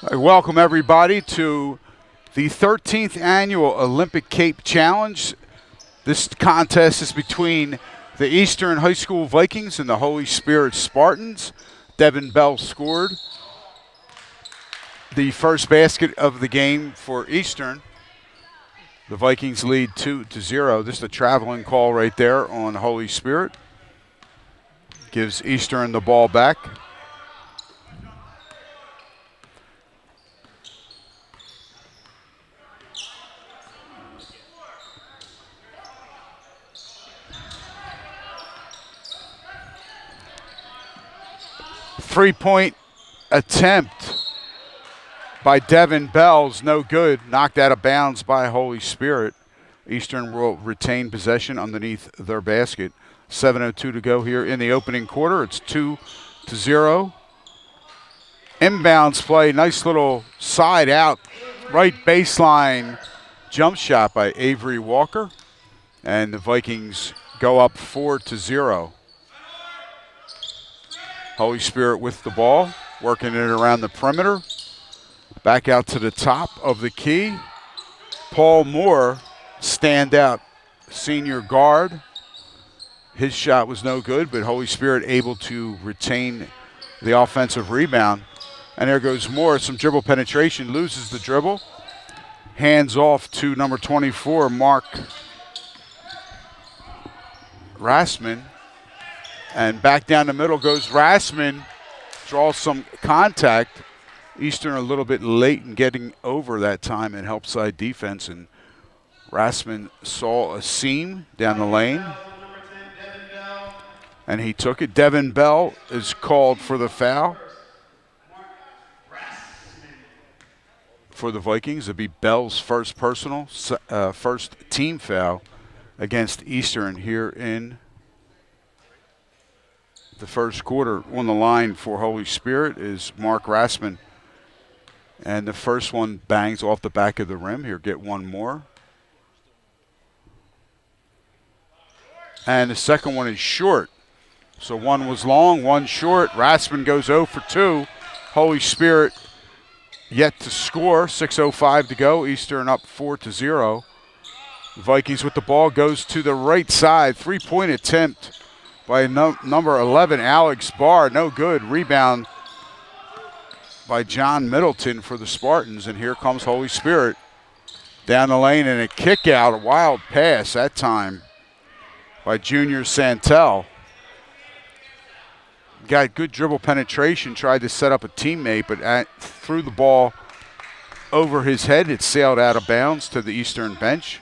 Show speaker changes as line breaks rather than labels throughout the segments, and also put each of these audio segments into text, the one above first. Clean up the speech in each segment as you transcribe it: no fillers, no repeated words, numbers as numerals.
I welcome everybody to the 13th Annual Olympic Cape Challenge. This contest is between the Eastern High School Vikings and the Holy Spirit Spartans. Devin Bell scored the first basket of the game for Eastern. The Vikings lead 2-0. This is a traveling call right there on Holy Spirit. Gives Eastern the ball back. Three-point attempt by Devin Bell's no good. Knocked out of bounds by Holy Spirit. Eastern will retain possession underneath their basket. 7:02 to go here in the opening quarter. It's 2-0. Inbounds play. Nice little side out, right baseline jump shot by Avery Walker. And the Vikings go up 4-0. Holy Spirit with the ball, working it around the perimeter. Back out to the top of the key. Paul Moore, standout senior guard. His shot was no good, but Holy Spirit able to retain the offensive rebound. And there goes Moore, some dribble penetration, loses the dribble. Hands off to number 24, Mark Rassman. And back down the middle goes Rassman, draws some contact. Eastern a little bit late in getting over that time in help side defense, and Rassman saw a seam down the lane, and he took it. Devin Bell is called for the foul for the Vikings. It'll be Bell's first personal, first team foul against Eastern here in the first quarter. On the line for Holy Spirit is Mark Rassman. And the first one bangs off the back of the rim. Here, get one more. And the second one is short. So one was long, one short. Rassman goes 0 for 2. Holy Spirit yet to score. 6:05 to go. Eastern up 4-0. The Vikings with the ball, goes to the right side. Three-point attempt by number 11, Alex Barr. No good. Rebound by John Middleton for the Spartans. And here comes Holy Spirit down the lane, and a kick out, a wild pass that time by Junior Santel. Got good dribble penetration, tried to set up a teammate, but threw the ball over his head. It sailed out of bounds to the Eastern bench.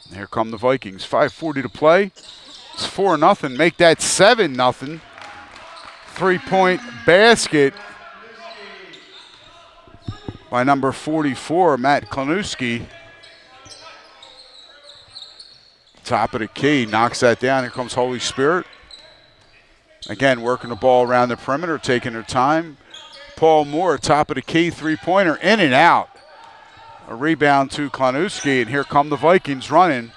And here come the Vikings. 5:40 to play. It's 4-0. Make that 7-0. Three-point basket by number 44, Matt Klanuski. Top of the key, knocks that down. Here comes Holy Spirit. Again, working the ball around the perimeter, taking their time. Paul Moore, top of the key, three-pointer, in and out. A rebound to Klanuski, and here come the Vikings running.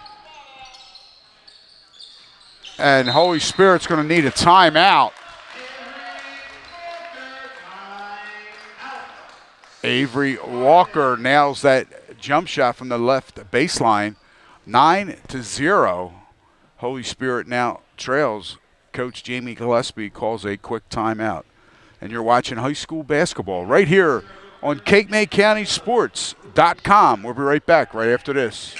And Holy Spirit's going to need a timeout. Avery Walker nails that jump shot from the left baseline. 9-0. Holy Spirit now trails. Coach Jamie Gillespie calls a quick timeout. And you're watching high school basketball right here on Cape May County Sports.com. We'll be right back right after this.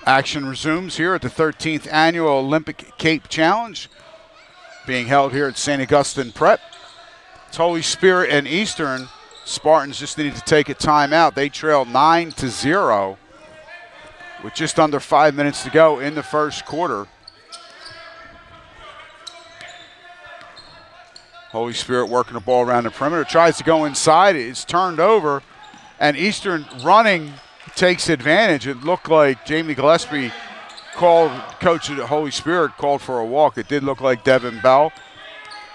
Action resumes here at the 13th Annual Olympic Cape Challenge, being held here at St. Augustine Prep. It's Holy Spirit and Eastern. Spartans just needed to take a timeout. They trail 9-0 with just under 5 minutes to go in the first quarter. Holy Spirit working the ball around the perimeter, tries to go inside. It's turned over, and Eastern running takes advantage. It looked like Jamie Gillespie coach of the Holy Spirit called for a walk. It did look like Devin Bell,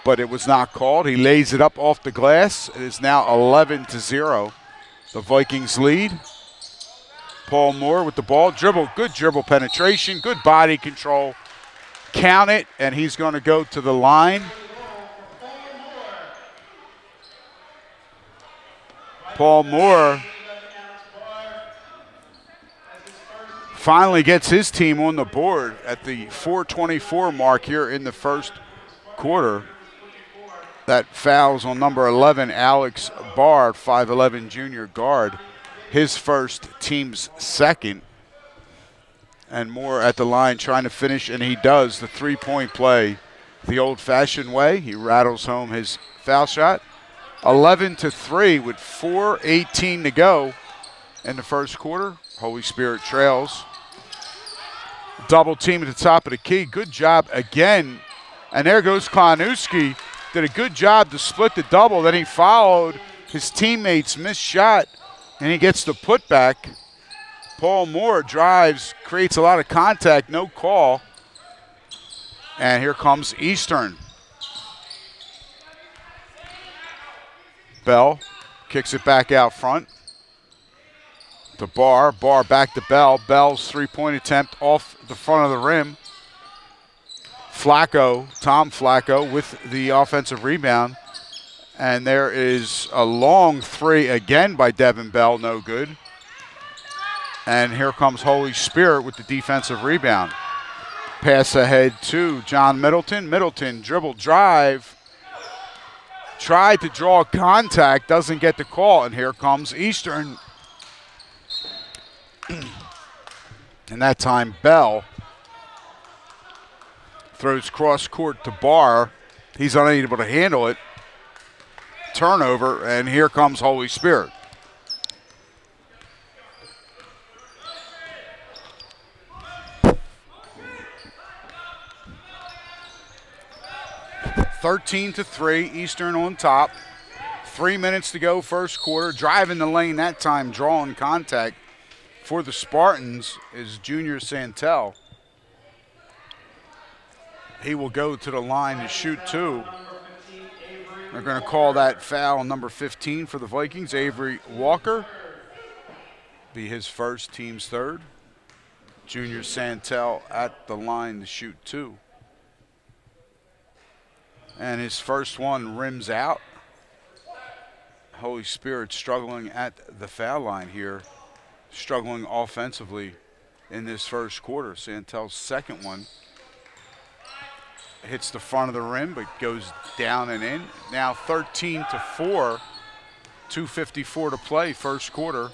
but it was not called. He lays it up off the glass. It is now 11-0. The Vikings lead. Paul Moore with the ball. Good dribble penetration, good body control. Count it, and he's going to go to the line. Paul Moore finally gets his team on the board at the 4:24 mark here in the first quarter. That fouls on number 11, Alex Bard, 5'11" junior guard. His first, team's second. And Moore at the line trying to finish, and he does the three-point play the old-fashioned way. He rattles home his foul shot. 11-3 with 4:18 to go in the first quarter. Holy Spirit trails. Double team at the top of the key. Good job again. And there goes Klonuski. Did a good job to split the double. Then he followed his teammate's missed shot, and he gets the putback. Paul Moore drives, creates a lot of contact, no call. And here comes Eastern. Bell kicks it back out front to Barr. Barr back to Bell. Bell's three-point attempt off the front of the rim. Tom Flacco with the offensive rebound. And there is a long three again by Devin Bell, no good. And here comes Holy Spirit with the defensive rebound. Pass ahead to John Middleton. Middleton dribble drive. Tried to draw contact, doesn't get the call, and here comes Eastern. And that time Bell throws cross court to Barr. He's unable to handle it. Turnover, and here comes Holy Spirit. (13-3), Eastern on top. 3 minutes to go, first quarter. Driving the lane that time, drawing contact for the Spartans is Junior Santel. He will go to the line to shoot two. They're going to call that foul on number 15 for the Vikings, Avery Walker. Be his first, team's third. Junior Santel at the line to shoot two. And his first one rims out. Holy Spirit struggling at the foul line here. Struggling offensively in this first quarter. Santel's second one hits the front of the rim but goes down and in. Now 13-4, 2:54 to play, first quarter.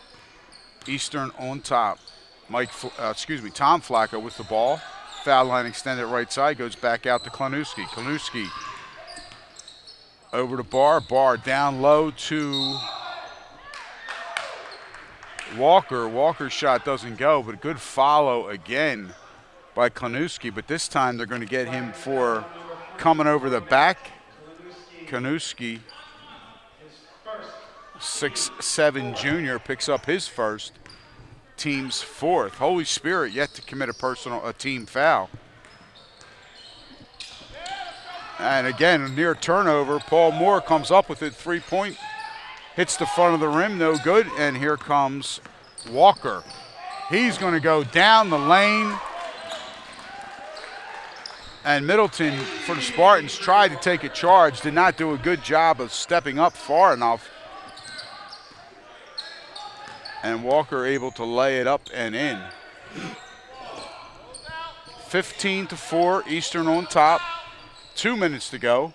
Eastern on top. Tom Flacco with the ball. Foul line extended right side, goes back out to Klonuski. Klonuski over to Barr. Barr down low to Walker. Walker's shot doesn't go, but a good follow again by Klonuski. But this time they're going to get him for coming over the back. Klonuski, 6'7" junior, picks up his first, team's fourth. Holy Spirit yet to commit a team foul. And again, a near turnover. Paul Moore comes up with it, three-point. Hits the front of the rim, no good. And here comes Walker. He's going to go down the lane. And Middleton, for the Spartans, tried to take a charge. Did not do a good job of stepping up far enough. And Walker able to lay it up and in. 15-4, Eastern on top. 2 minutes to go.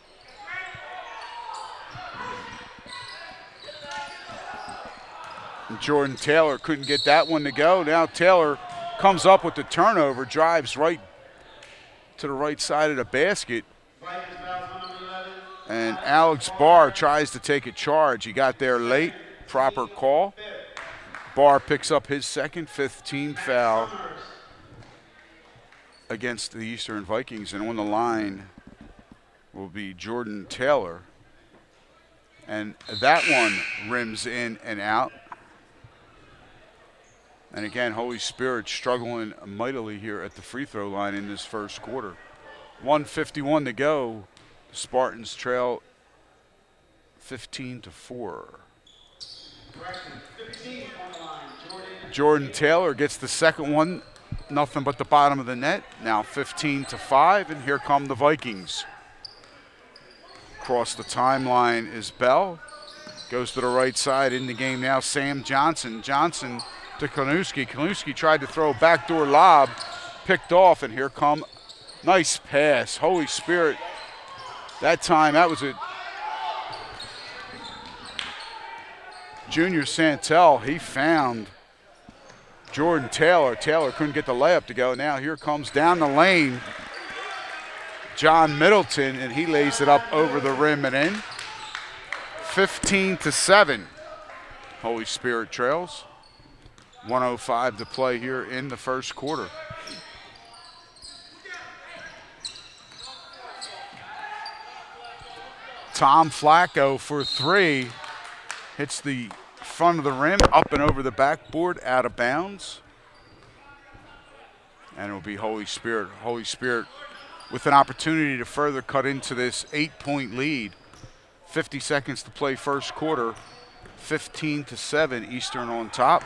Jordan Taylor couldn't get that one to go. Now Taylor comes up with the turnover, drives right to the right side of the basket. And Alex Barr tries to take a charge. He got there late, proper call. Barr picks up his second, fifth team foul against the Eastern Vikings. And on the line will be Jordan Taylor. And that one rims in and out. And again, Holy Spirit struggling mightily here at the free throw line in this first quarter. 1:51 to go. The Spartans trail 15-4. Jordan Taylor gets the second one. Nothing but the bottom of the net. Now 15-5, and here come the Vikings. Across the timeline is Bell. Goes to the right side in the game now. Sam Johnson. Johnson to Klanuski. Klanuski tried to throw a backdoor lob. Picked off, and here come. Nice pass. Holy Spirit. That time, that was a Junior Santel. He found Jordan Taylor. Taylor couldn't get the layup to go. Now here comes down the lane John Middleton, and he lays it up over the rim and in. 15-7. Holy Spirit trails. 1:05 to play here in the first quarter. Tom Flacco for three. Hits the front of the rim, up and over the backboard, out of bounds. And it will be Holy Spirit. Holy Spirit with an opportunity to further cut into this 8-point lead. 50 seconds to play first quarter. 15-7, Eastern on top.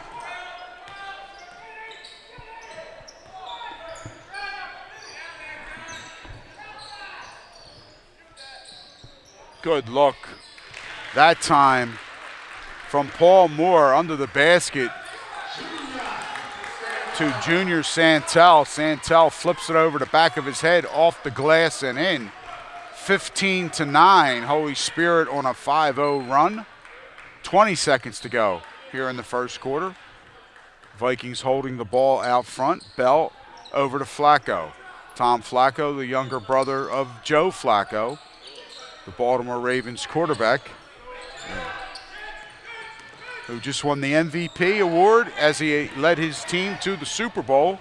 Good look. That time from Paul Moore under the basket to Junior Santel. Santel flips it over the back of his head, off the glass and in. 15-9. Holy Spirit on a 5-0 run. 20 seconds to go here in the first quarter. Vikings holding the ball out front. Bell over to Flacco. Tom Flacco, the younger brother of Joe Flacco, the Baltimore Ravens quarterback, who just won the MVP award as he led his team to the Super Bowl.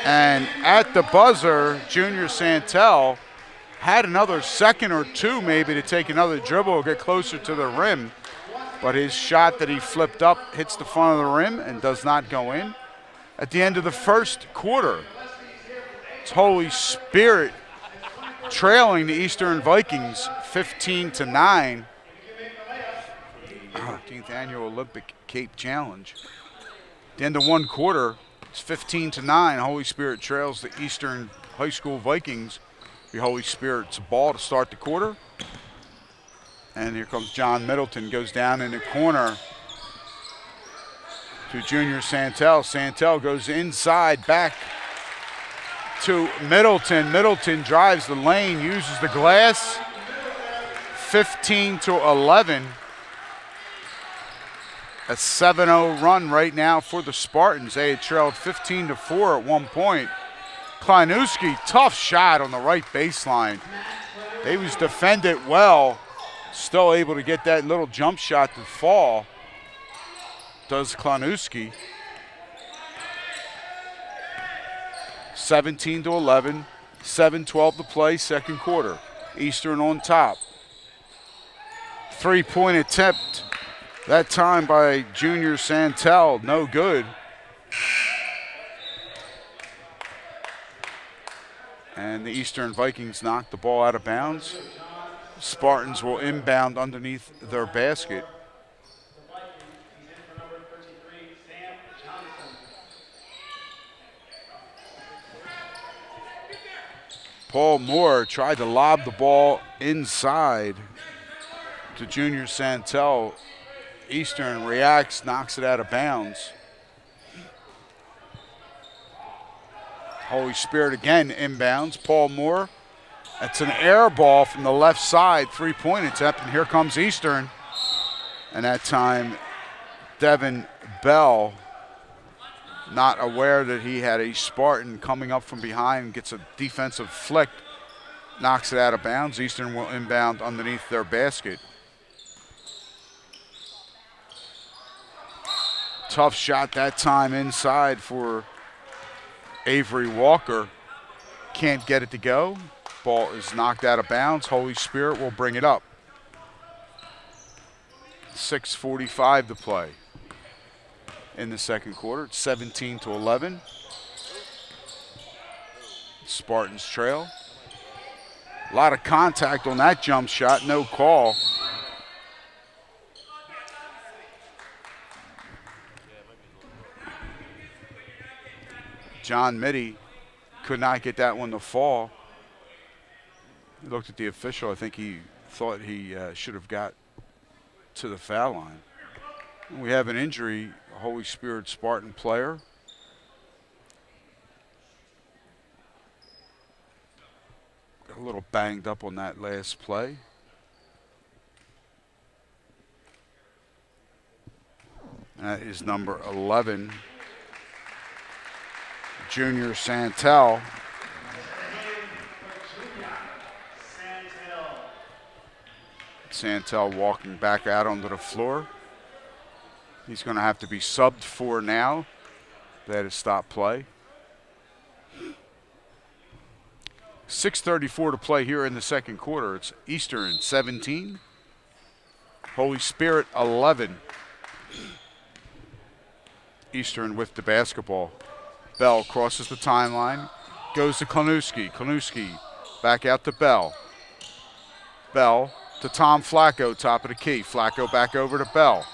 And at the buzzer, Junior Santel had another second or two maybe to take another dribble or get closer to the rim. But his shot that he flipped up hits the front of the rim and does not go in. At the end of the first quarter, it's Holy Spirit trailing the Eastern Vikings 15-9. 15th Annual Olympic Cape Challenge. At the end of one quarter, it's 15-9. Holy Spirit trails the Eastern High School Vikings. The Holy Spirit's ball to start the quarter. And here comes John Middleton, goes down in the corner to Junior Santel. Santel goes inside, back to Middleton. Middleton drives the lane, uses the glass. 15-11. A 7-0 run right now for the Spartans. They had trailed 15-4 at one point. Klanuski, tough shot on the right baseline. They was defended well. Still able to get that little jump shot to fall. Does Klanuski. 17-11, 7:12 to play, second quarter. Eastern on top. Three-point attempt, that time by Junior Santel, no good. And the Eastern Vikings knock the ball out of bounds. Spartans will inbound underneath their basket. Paul Moore tried to lob the ball inside to Junior Santel. Eastern reacts, knocks it out of bounds. Holy Spirit again inbounds. Paul Moore. That's an air ball from the left side, three-point attempt, and here comes Eastern. And that time, Devin Bell not aware that he had a Spartan coming up from behind, gets a defensive flick, knocks it out of bounds. Eastern will inbound underneath their basket. Tough shot that time inside for Avery Walker. Can't get it to go. Ball is knocked out of bounds. Holy Spirit will bring it up. 6:45 to play in the second quarter. It's 17-11. Spartans trail. A lot of contact on that jump shot. No call. John Mitty could not get that one to fall. He looked at the official. I think he thought he should have got to the foul line. We have an injury, a Holy Spirit Spartan player. Got a little banged up on that last play. That is number 11, Junior Santel. Santel walking back out onto the floor. He's going to have to be subbed for now. They had to stop play. 6:34 to play here in the second quarter. It's Eastern 17, Holy Spirit 11. Eastern with the basketball. Bell crosses the timeline, goes to Klanuski. Klanuski back out to Bell. Bell to Tom Flacco, top of the key. Flacco back over to Bell.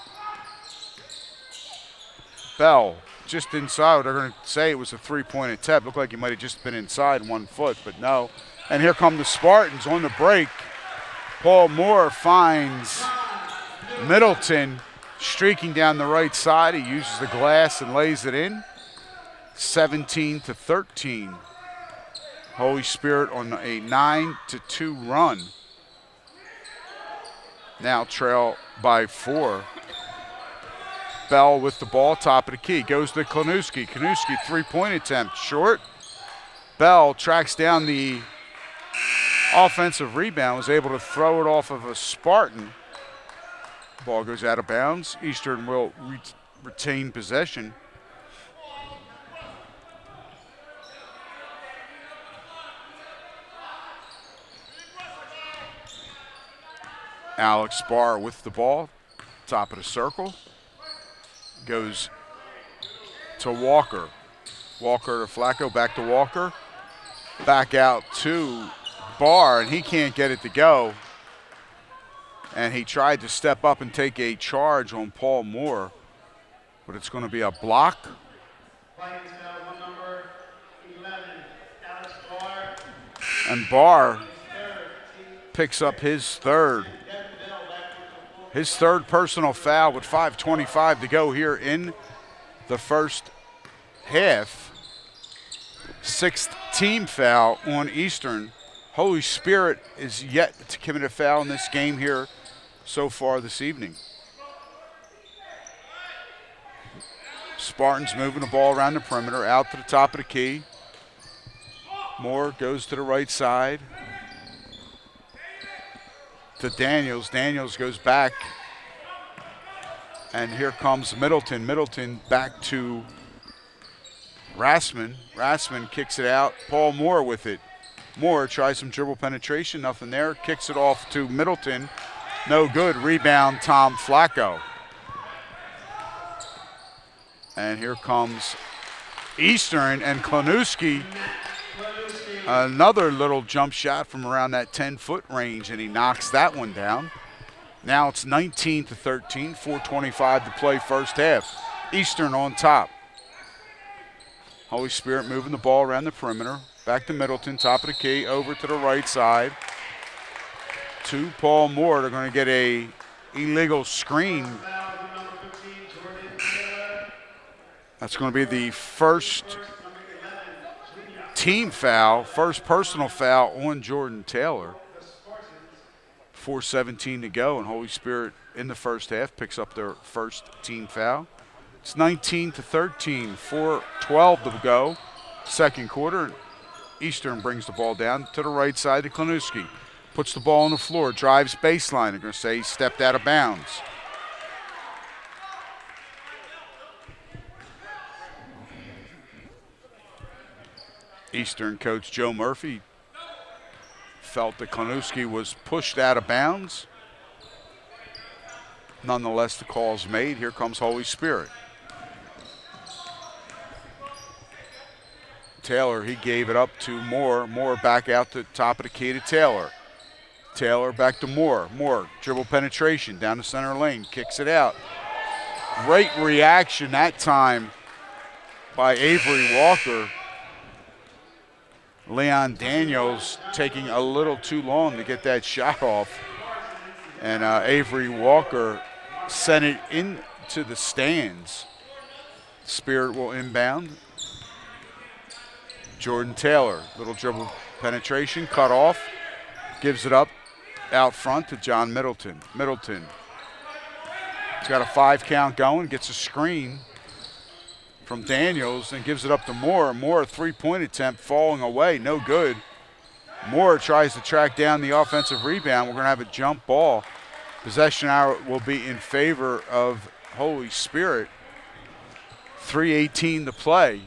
Bell just inside. They're going to say it was a three-point attempt. Looked like he might have just been inside 1 foot, but no. And here come the Spartans on the break. Paul Moore finds Middleton streaking down the right side. He uses the glass and lays it in. 17-13. Holy Spirit on a 9-2 run. Now trail by 4. Bell with the ball, top of the key. Goes to Klanuski. Klanuski, three-point attempt, short. Bell tracks down the offensive rebound, was able to throw it off of a Spartan. Ball goes out of bounds. Eastern will retain possession. Alex Barr with the ball, top of the circle. Goes to Walker. Walker to Flacco, back to Walker. Back out to Barr, and he can't get it to go. And he tried to step up and take a charge on Paul Moore, but it's going to be a block. And Barr picks up his third. His third personal foul with 5:25 to go here in the first half. Sixth team foul on Eastern. Holy Spirit is yet to commit a foul in this game here so far this evening. Spartans moving the ball around the perimeter, out to the top of the key. Moore goes to the right side. To Daniels. Daniels goes back. And here comes Middleton. Middleton back to Rassman. Rassman kicks it out. Paul Moore with it. Moore tries some dribble penetration. Nothing there. Kicks it off to Middleton. No good. Rebound, Tom Flacco. And here comes Eastern and Klanuski. Another little jump shot from around that 10-foot range, and he knocks that one down. Now it's 19-13, 4:25 to play first half. Eastern on top. Holy Spirit moving the ball around the perimeter. Back to Middleton, top of the key, over to the right side. To Paul Moore. They're going to get a illegal screen. That's going to be the first team foul, first personal foul on Jordan Taylor. 4:17 to go, and Holy Spirit in the first half picks up their first team foul. It's 19-13, 4:12 to go. Second quarter. Eastern brings the ball down to the right side to Klanuski. Puts the ball on the floor, drives baseline. They're going to say he stepped out of bounds. Eastern coach Joe Murphy felt that Klanuski was pushed out of bounds. Nonetheless, the call's made. Here comes Holy Spirit. Taylor, he gave it up to Moore. Moore back out to the top of the key to Taylor. Taylor back to Moore. Moore, dribble penetration down the center lane, kicks it out. Great reaction that time by Avery Walker. Leon Daniels taking a little too long to get that shot off. And Avery Walker sent it into the stands. Spirit will inbound. Jordan Taylor, little dribble penetration, cut off. Gives it up out front to John Middleton. Middleton, he's got a 5 count going, gets a screen from Daniels and gives it up to Moore. Moore, 3-point attempt, falling away, no good. Moore tries to track down the offensive rebound. We're going to have a jump ball. Possession arrow will be in favor of Holy Spirit. 3:18 to play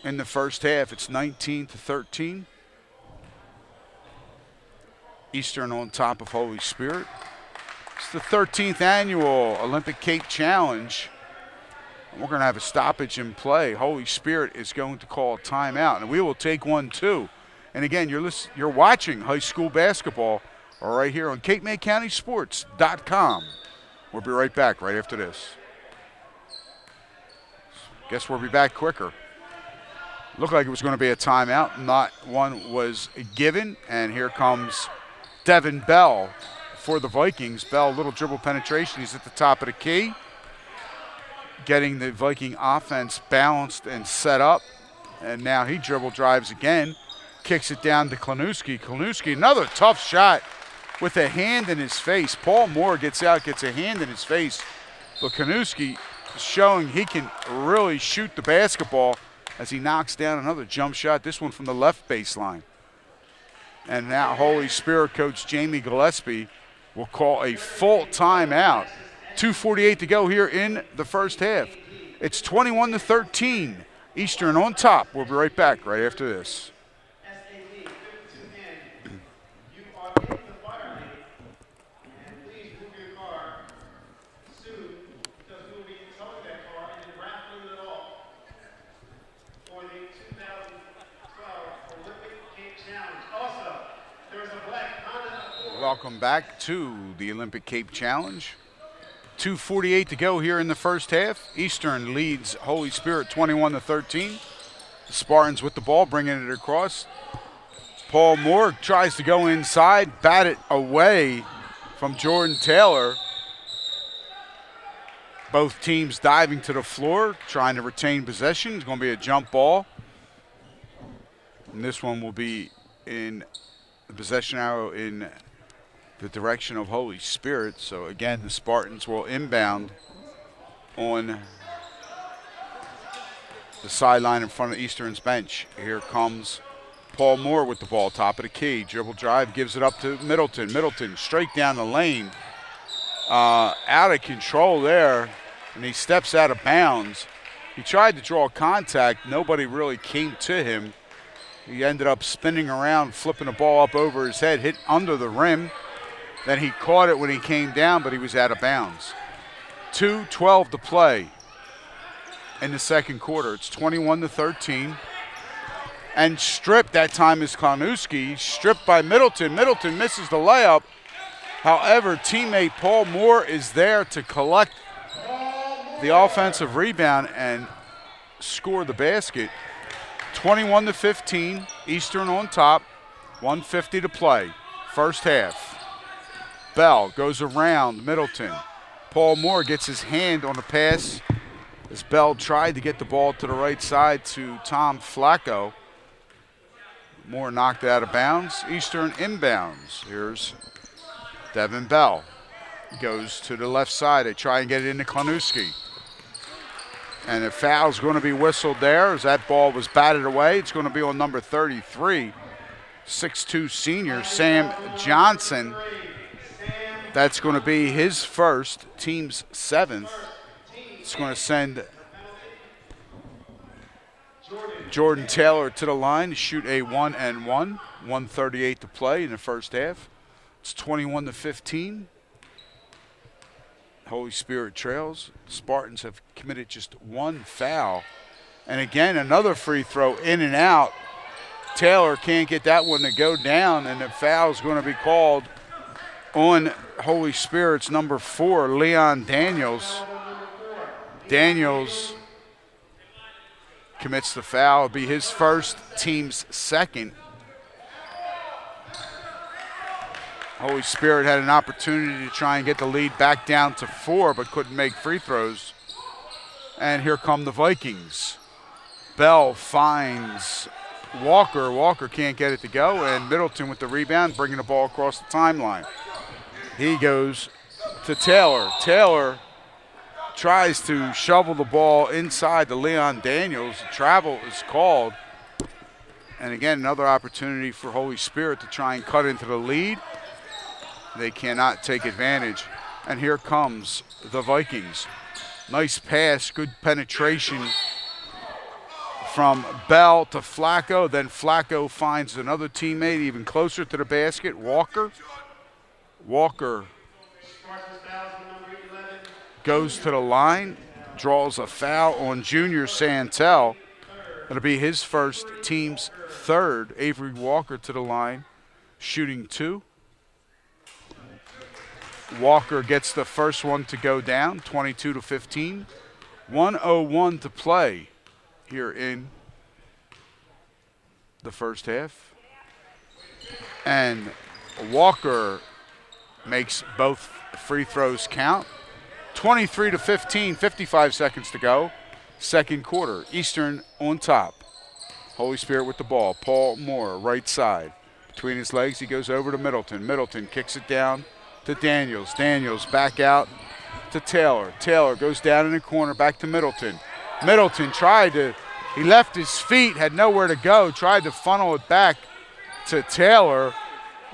in the first half. It's 19-13. Eastern on top of Holy Spirit. It's the 13th annual Olympic Cape Challenge. We're going to have a stoppage in play. Holy Spirit is going to call a timeout, and we will take one too. And again, you're watching high school basketball right here on CapeMay-County-Sports.com. We'll be right back right after this. Guess we'll be back quicker. Looked like it was going to be a timeout. Not one was given, and here comes Devin Bell for the Vikings. Bell, little dribble penetration. He's at the top of the key, getting the Viking offense balanced and set up. And now he dribble drives again, kicks it down to Klanuski. Klanuski, another tough shot with a hand in his face. Paul Moore gets out, gets a hand in his face. But Klanuski is showing he can really shoot the basketball as he knocks down another jump shot, this one from the left baseline. And now Holy Spirit coach Jamie Gillespie will call a full timeout. 2:48 to go here in the first half. It's 21-13. Eastern on top. We'll be right back right after this. Welcome back to the Olympic Cape Challenge. 2:48 to go here in the first half. Eastern leads Holy Spirit 21-13. The Spartans with the ball, bringing it across. Paul Moore tries to go inside, bat it away from Jordan Taylor. Both teams diving to the floor, trying to retain possession. It's going to be a jump ball. And this one will be in the possession arrow in the direction of Holy Spirit. So again, the Spartans will inbound on the sideline in front of Eastern's bench. Here comes Paul Moore with the ball, top of the key. Dribble drive, gives it up to Middleton. Middleton straight down the lane. Out of control there, and he steps out of bounds. He tried to draw contact. Nobody really came to him. He ended up spinning around, flipping the ball up over his head, hit under the rim. Then he caught it when he came down, but he was out of bounds. 2:12 to play in the second quarter. It's 21-13. And stripped, that time is Klanuski. Stripped by Middleton. Middleton misses the layup. However, teammate Paul Moore is there to collect the offensive rebound and score the basket. 21-15, Eastern on top, 1:50 to play, first half. Bell goes around Middleton. Paul Moore gets his hand on the pass as Bell tried to get the ball to the right side to Tom Flacco. Moore knocked out of bounds. Eastern inbounds. Here's Devin Bell. Goes to the left side. They try and get it into Klanuski. And a foul's going to be whistled there as that ball was batted away. It's going to be on number 33, 6'2" senior Sam Johnson. That's going to be his first, team's 7th. It's going to send Jordan Taylor to the line to shoot a 1-and-1. 1:38 to play in the first half. It's 21-15. Holy Spirit trails. Spartans have committed just one foul. And again, another free throw in and out. Taylor can't get that one to go down, and the foul is going to be called on Holy Spirit's number 4, Leon Daniels. Daniels commits the foul. It'll be his first, team's 2nd. Holy Spirit had an opportunity to try and get the lead back down to 4, but couldn't make free throws. And here come the Vikings. Bell finds Walker. Walker can't get it to go, and Middleton with the rebound, bringing the ball across the timeline. He goes to Taylor. Taylor tries to shovel the ball inside to Leon Daniels. Travel is called. And again, another opportunity for Holy Spirit to try and cut into the lead. They cannot take advantage. And here comes the Vikings. Nice pass, good penetration from Bell to Flacco. Then Flacco finds another teammate even closer to the basket, Walker. Walker goes to the line, draws a foul on Junior Santel. That'll be his first, team's 3rd. Avery Walker to the line, shooting 2. Walker gets the first one to go down, 22-15. 1:01 to play here in the first half. And Walker makes both free throws count. 23-15, 55 seconds to go. Second quarter, Eastern on top. Holy Spirit with the ball. Paul Moore, right side. Between his legs, he goes over to Middleton. Middleton kicks it down to Daniels. Daniels back out to Taylor. Taylor goes down in the corner, back to Middleton. Middleton he left his feet, had nowhere to go, tried to funnel it back to Taylor,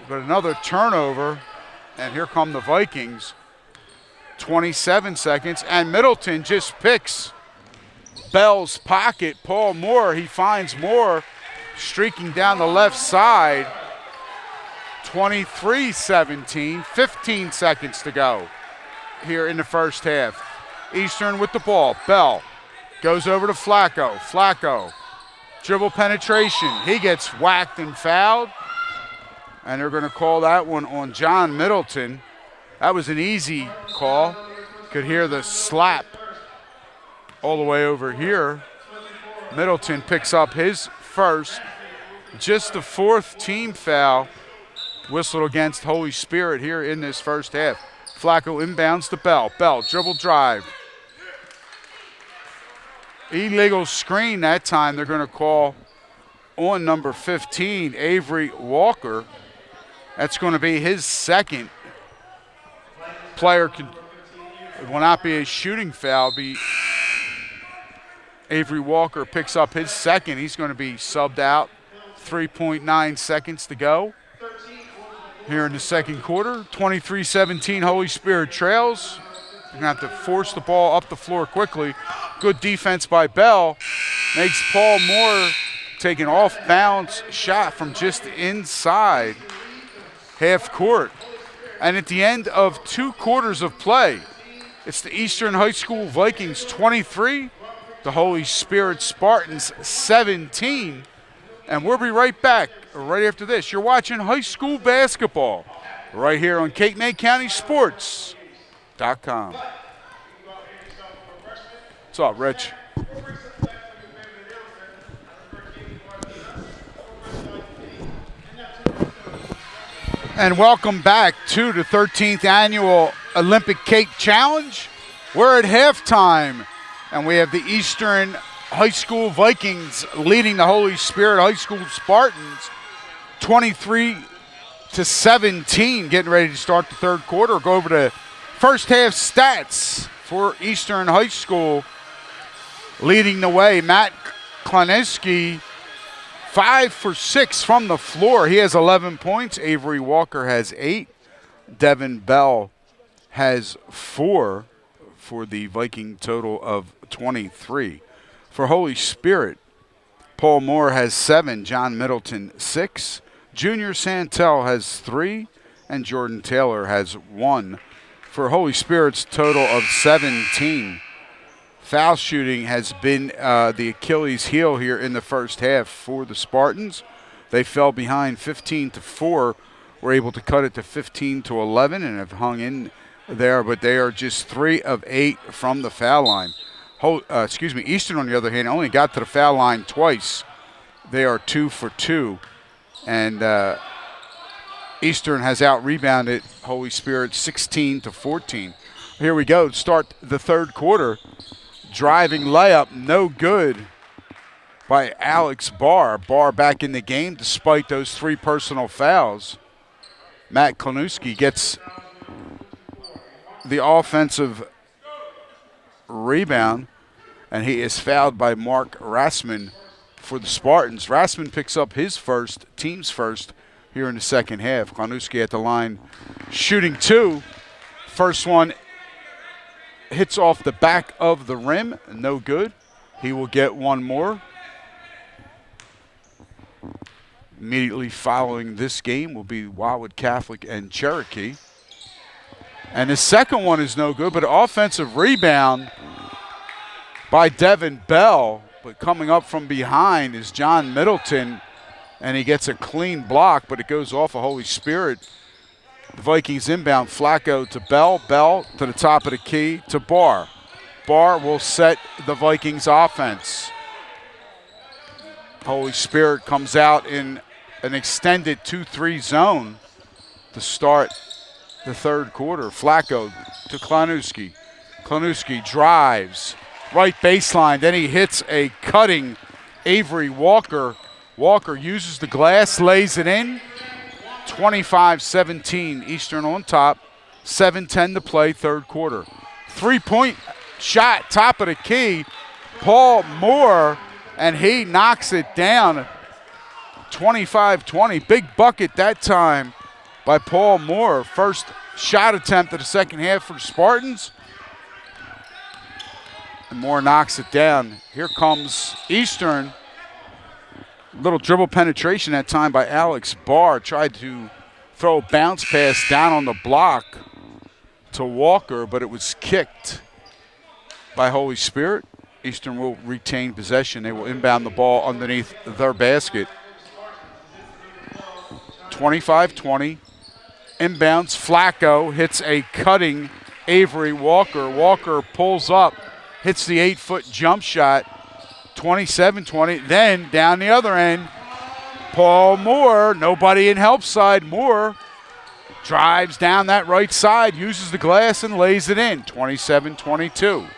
but another turnover, and here come the Vikings. 27 seconds, and Middleton just picks Bell's pocket. Paul Moore, he finds Moore streaking down the left side. 23-17, 15 seconds to go here in the first half. Eastern with the ball. Bell goes over to Flacco. Flacco, dribble penetration. He gets whacked and fouled, and they're going to call that one on John Middleton. That was an easy call. Could hear the slap all the way over here. Middleton picks up his first, just the 4th team foul whistled against Holy Spirit here in this first half. Flacco inbounds to Bell. Bell, dribble drive. Illegal screen that time. They're going to call on number 15, Avery Walker. That's going to be his 2nd. Player it will not be a shooting foul. Avery Walker picks up his 2nd. He's going to be subbed out. 3.9 seconds to go here in the second quarter. 23-17, Holy Spirit trails. They're going to have to force the ball up the floor quickly. Good defense by Bell. Makes Paul Moore take an off-balance shot from just inside half court. And at the end of 2 quarters of play, it's the Eastern High School Vikings 23, the Holy Spirit Spartans 17. And we'll be right back right after this. You're watching high school basketball right here on Cape May County Sports.com. What's up, Rich? And welcome back to the 13th Annual Olympic Cake Challenge. We're at halftime, and we have the Eastern High School Vikings leading the Holy Spirit High School Spartans 23-17, getting ready to start the third quarter. Go over to first half stats for Eastern High School. leading the way. Matt Kloniski, 5 for 6 from the floor. He has 11 points. Avery Walker has 8. Devin Bell has 4 for the Viking total of 23. For Holy Spirit, Paul Moore has 7. John Middleton, 6. Junior Santel has 3. And Jordan Taylor has 1. For Holy Spirit's total of 17. Foul shooting has been the Achilles heel here in the first half for the Spartans. They fell behind 15-4, were able to cut it to 15-11 and have hung in there, but they are just 3 of 8 from the foul line. Eastern, on the other hand, only got to the foul line twice. They are 2 for 2, and Eastern has out-rebounded Holy Spirit 16-14. Here we go. Start the third quarter. Driving layup, no good by Alex Barr. Barr back in the game despite those 3 personal fouls. Matt Kloniski gets the offensive rebound, and he is fouled by Mark Rassman for the Spartans. Rassman picks up his first, team's first, here in the second half. Kloniski at the line shooting 2. First one hits off the back of the rim, no good. He will get 1 more. Immediately following this game will be Wildwood Catholic and Cherokee. And the second one is no good, but an offensive rebound by Devin Bell. But coming up from behind is John Middleton, and he gets a clean block, but it goes off of Holy Spirit. The Vikings inbound. Flacco to Bell. Bell to the top of the key to Barr. Barr will set the Vikings offense. Holy Spirit comes out in an extended 2-3 zone to start the third quarter. Flacco to Kloniski. Kloniski drives. Right baseline. Then he hits a cutting Avery Walker. Walker uses the glass, lays it in. 25-17, Eastern on top. 7:10 to play, third quarter. 3-point shot, top of the key. Paul Moore, and he knocks it down. 25-20, big bucket that time by Paul Moore. First shot attempt of the second half for the Spartans. And Moore knocks it down. Here comes Eastern. Little dribble penetration that time by Alex Barr. Tried to throw a bounce pass down on the block to Walker, but it was kicked by Holy Spirit. Eastern will retain possession. They will inbound the ball underneath their basket. 25-20. Inbounds. Flacco hits a cutting Avery Walker. Walker pulls up, hits the 8-foot jump shot. 27-20. Then down the other end, Paul Moore, nobody in help side. Moore drives down that right side, uses the glass and lays it in. 27-22.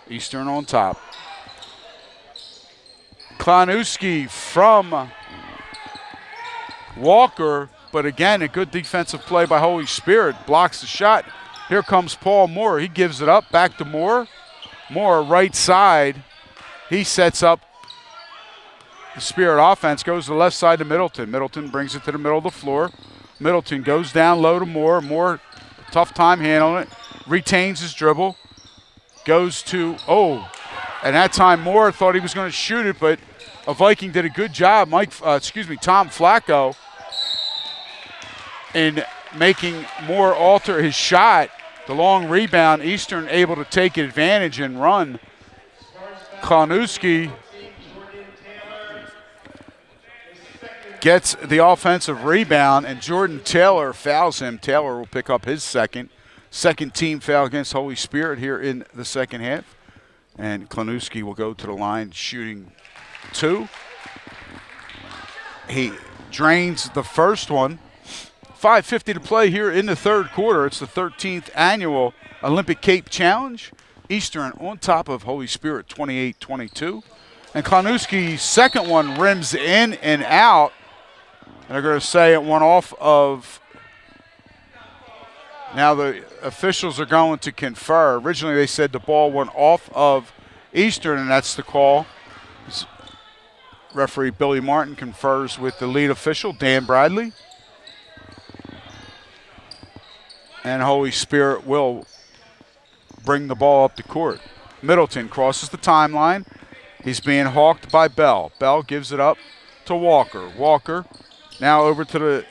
Eastern on top. Kloniski from Walker, but again, a good defensive play by Holy Spirit. Blocks the shot. Here comes Paul Moore. He gives it up. Back to Moore. Moore right side. He sets up the Spirit offense, goes to the left side to Middleton. Middleton brings it to the middle of the floor. Middleton goes down low to Moore. Moore, tough time handling it. Retains his dribble. Goes to, and that time Moore thought he was going to shoot it, but a Viking did a good job. Tom Flacco in making Moore alter his shot. The long rebound, Eastern able to take advantage and run. Kloniski gets the offensive rebound, and Jordan Taylor fouls him. Taylor will pick up his second team foul against Holy Spirit here in the second half. And Kloniski will go to the line shooting 2. He drains the first one. 5:50 to play here in the third quarter. It's the 13th annual Olympic Cape Challenge. Eastern on top of Holy Spirit 28-22. And Kloniski's second one rims in and out. And they're going to say it went off of. Now the officials are going to confer. Originally they said the ball went off of Eastern, and that's the call. Referee Billy Martin confers with the lead official, Dan Bradley. And Holy Spirit will bring the ball up the court. Middleton crosses the timeline. He's being hawked by Bell. Bell gives it up to Walker. Walker now over to the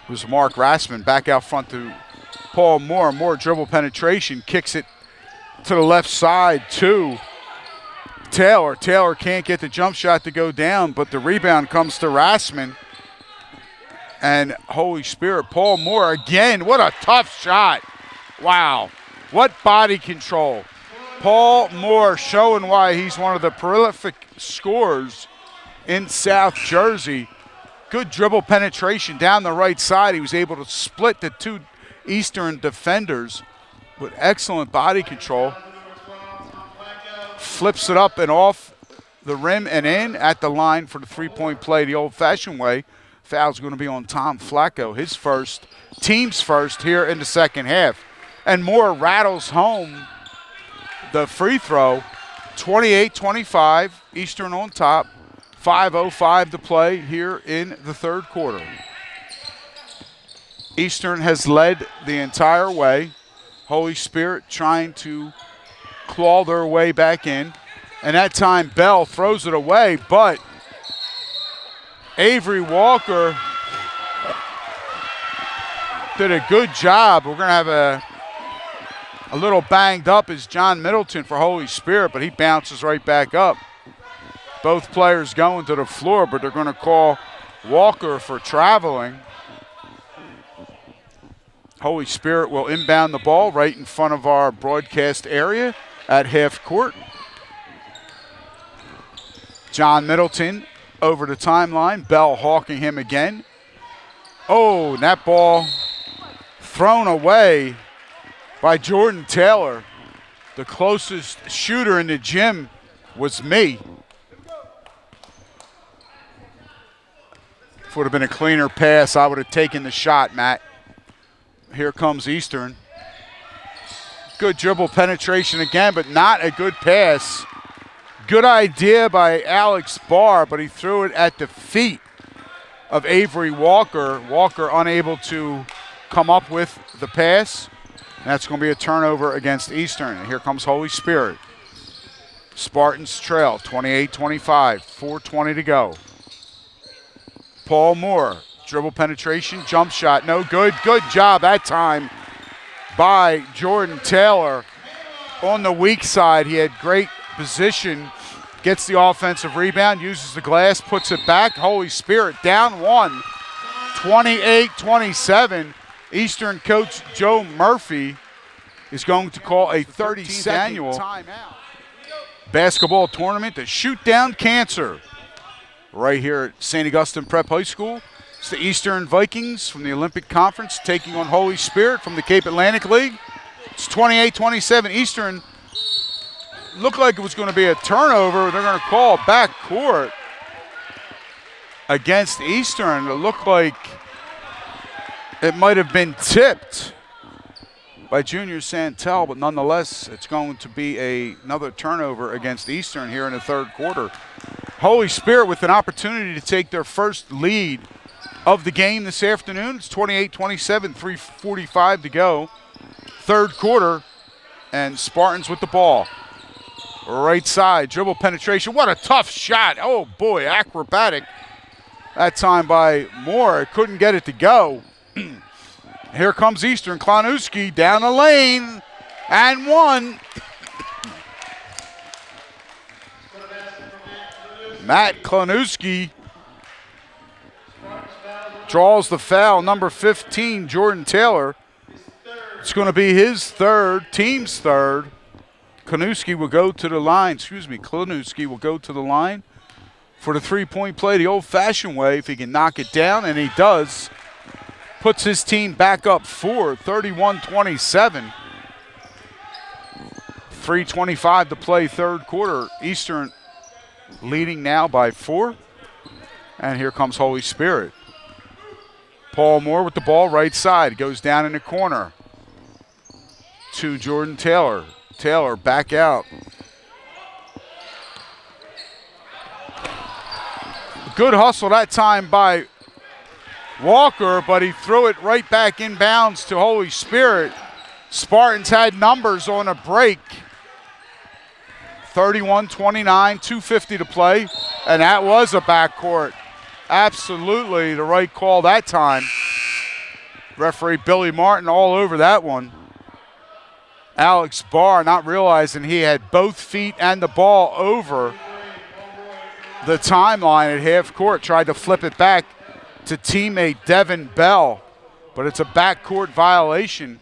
it was Mark Rassman back out front to Paul Moore. Moore dribble penetration, kicks it to the left side to Taylor. Taylor can't get the jump shot to go down, but the rebound comes to Rassman. And Holy Spirit, Paul Moore again. What a tough shot. Wow. What body control. Paul Moore showing why he's one of the prolific scorers in South Jersey. Good dribble penetration down the right side. He was able to split the two Eastern defenders with excellent body control. Flips it up and off the rim and in at the line for the three-point play the old-fashioned way. Foul's going to be on Tom Flacco, his first, team's first here in the second half. And Moore rattles home the free throw, 28-25, Eastern on top. 5:05 to play here in the third quarter. Eastern has led the entire way. Holy Spirit trying to claw their way back in. And that time Bell throws it away, but Avery Walker did a good job. We're going to have a little banged up is John Middleton for Holy Spirit, but he bounces right back up. Both players going to the floor, but they're going to call Walker for traveling. Holy Spirit will inbound the ball right in front of our broadcast area at half court. John Middleton over the timeline. Bell hawking him again. Oh, and that ball thrown away by Jordan Taylor. The closest shooter in the gym was me. If it would have been a cleaner pass, I would have taken the shot, Matt. Here comes Eastern. Good dribble penetration again, but not a good pass. Good idea by Alex Barr, but he threw it at the feet of Avery Walker. Walker unable to come up with the pass. And that's going to be a turnover against Eastern. And here comes Holy Spirit. Spartans trail 28-25, 4:20 to go. Paul Moore, dribble penetration, jump shot, no good. Good job that time by Jordan Taylor. On the weak side, he had great position, gets the offensive rebound, uses the glass, puts it back. Holy Spirit down one, 28-27. Eastern coach Joe Murphy is going to call a 32nd annual timeout basketball tournament to shoot down cancer. Right here at St. Augustine Prep High School. It's the Eastern Vikings from the Olympic Conference taking on Holy Spirit from the Cape Atlantic League. It's 28-27. Eastern looked like it was going to be a turnover. They're going to call back court against Eastern. It looked like it might have been tipped by Junior Santel, but nonetheless, it's going to be another turnover against Eastern here in the third quarter. Holy Spirit with an opportunity to take their first lead of the game this afternoon. It's 28-27, 3:45 to go. Third quarter, and Spartans with the ball. Right side, dribble penetration. What a tough shot. Oh, boy, acrobatic. That time by Moore. Couldn't get it to go. Here comes Eastern. Klonuski down the lane, and one. Matt Klonuski draws the foul. Number 15, Jordan Taylor. It's going to be his third, team's third. Klonuski will go to the line. Klonuski will go to the line for the three-point play the old-fashioned way if he can knock it down, and he does. Puts his team back up 31-27. 3:25 to play third quarter. Eastern leading now by 4. And here comes Holy Spirit. Paul Moore with the ball right side. Goes down in the corner. to Jordan Taylor. Taylor back out. Good hustle that time by Walker, but he threw it right back inbounds to Holy Spirit. Spartans had numbers on a break. 31-29, 2:50 to play, and that was a backcourt. Absolutely the right call that time. Referee Billy Martin all over that one. Alex Barr not realizing he had both feet and the ball over the timeline at half court. Tried to flip it back to teammate Devin Bell, but it's a backcourt violation.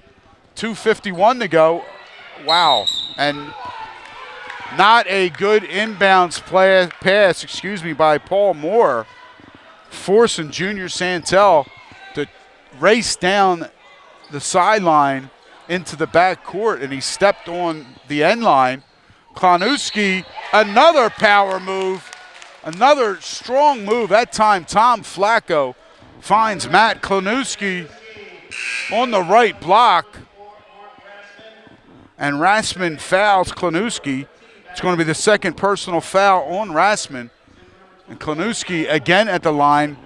2:51 to go. Wow. And not a good inbounds pass, by Paul Moore, forcing Junior Santel to race down the sideline into the backcourt, and he stepped on the end line. Klonuski, another power move, another strong move. That time Tom Flacco finds Matt Klonuski on the right block, and Rassman fouls Klonuski. It's going to be the second personal foul on Rassman. And Klonuski again at the line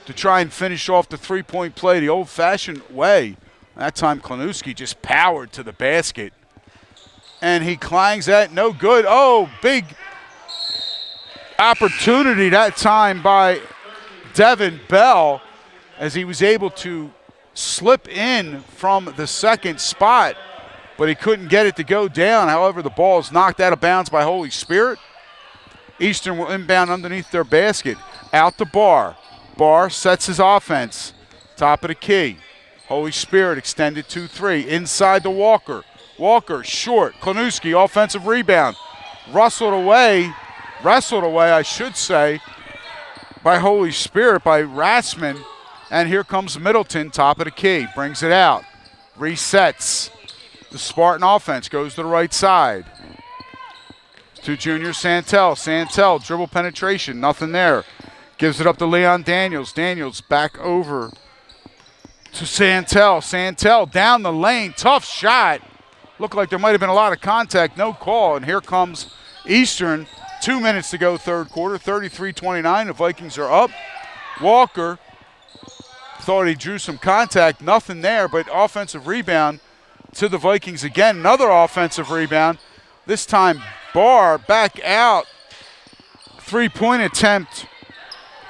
to try and finish off the three-point play the old-fashioned way. That time Klonuski just powered to the basket. And he clangs that, no good. Oh, big opportunity that time by Devin Bell as he was able to slip in from the second spot, but he couldn't get it to go down. However, the ball is knocked out of bounds by Holy Spirit. Eastern will inbound underneath their basket. Out to Barr. Barr sets his offense. Top of the key. Holy Spirit extended 2-3. Inside to Walker. Walker short. Klonuski offensive rebound. Wrestled away, I should say, by Holy Spirit, by Rassman. And here comes Middleton, top of the key. Brings it out. Resets. The Spartan offense goes to the right side. To Junior Santel. Santel, dribble penetration, nothing there. Gives it up to Leon Daniels. Daniels back over to Santel. Santel down the lane, tough shot. Looked like there might have been a lot of contact, no call. And here comes Eastern. 2 minutes to go third quarter, 33-29. The Vikings are up. Walker thought he drew some contact, nothing there, but offensive rebound to the Vikings again. Another offensive rebound. This time Barr back out. Three-point attempt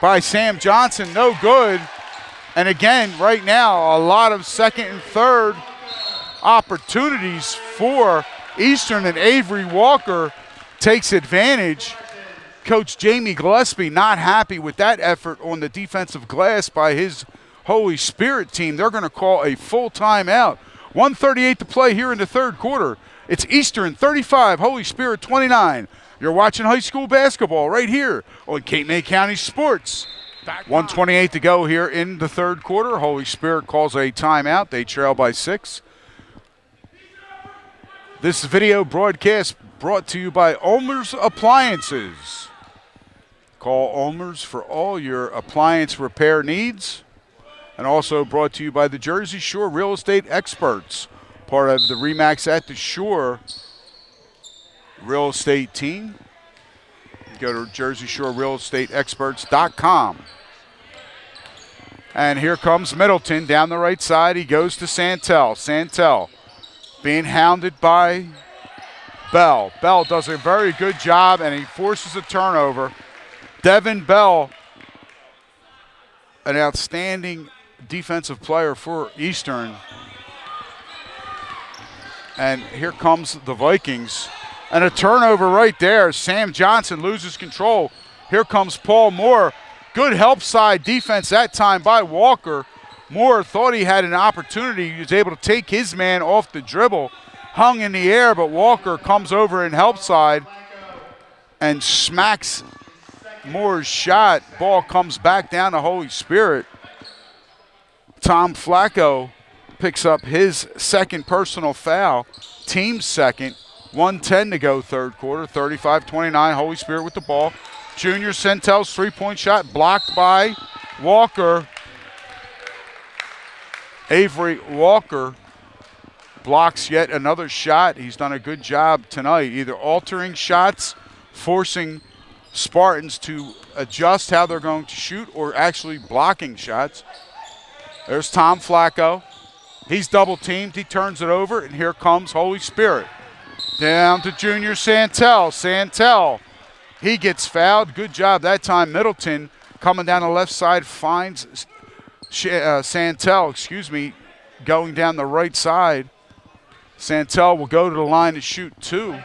by Sam Johnson, no good. And again, right now, a lot of second and third opportunities for Eastern, and Avery Walker takes advantage. Coach Jamie Gillespie not happy with that effort on the defensive glass by his Holy Spirit team. They're going to call a full timeout. 1:38 to play here in the third quarter. It's Eastern 35, Holy Spirit 29. You're watching high school basketball right here on Cape May County Sports. 1:28 to go here in the third quarter. Holy Spirit calls a timeout. They trail by 6. This video broadcast brought to you by Ulmer's Appliances. Call Ulmer's for all your appliance repair needs. And also brought to you by the Jersey Shore Real Estate Experts, part of the RE/MAX at the Shore real estate team. Go to JerseyShoreRealEstateExperts.com. And here comes Middleton down the right side. He goes to Santel. Santel being hounded by Bell. Bell does a very good job, and he forces a turnover. Devin Bell, an outstanding defensive player for Eastern. And here comes the Vikings. And a turnover right there. Sam Johnson loses control. Here comes Paul Moore. Good help side defense that time by Walker. Moore thought he had an opportunity. He was able to take his man off the dribble. Hung in the air, but Walker comes over in help side and smacks Moore's shot. Ball comes back down to Holy Spirit. Tom Flacco picks up his second personal foul, team's second. 1:10 to go third quarter, 35-29, Holy Spirit with the ball. Junior Santel's three-point shot blocked by Walker. Avery Walker blocks yet another shot. He's done a good job tonight, either altering shots, forcing Spartans to adjust how they're going to shoot, or actually blocking shots. There's Tom Flacco. He's double teamed. He turns it over, and here comes Holy Spirit. Down to Junior Santel. Santel, he gets fouled. Good job that time. Middleton coming down the left side finds Santel, going down the right side. Santel will go to the line to shoot 2.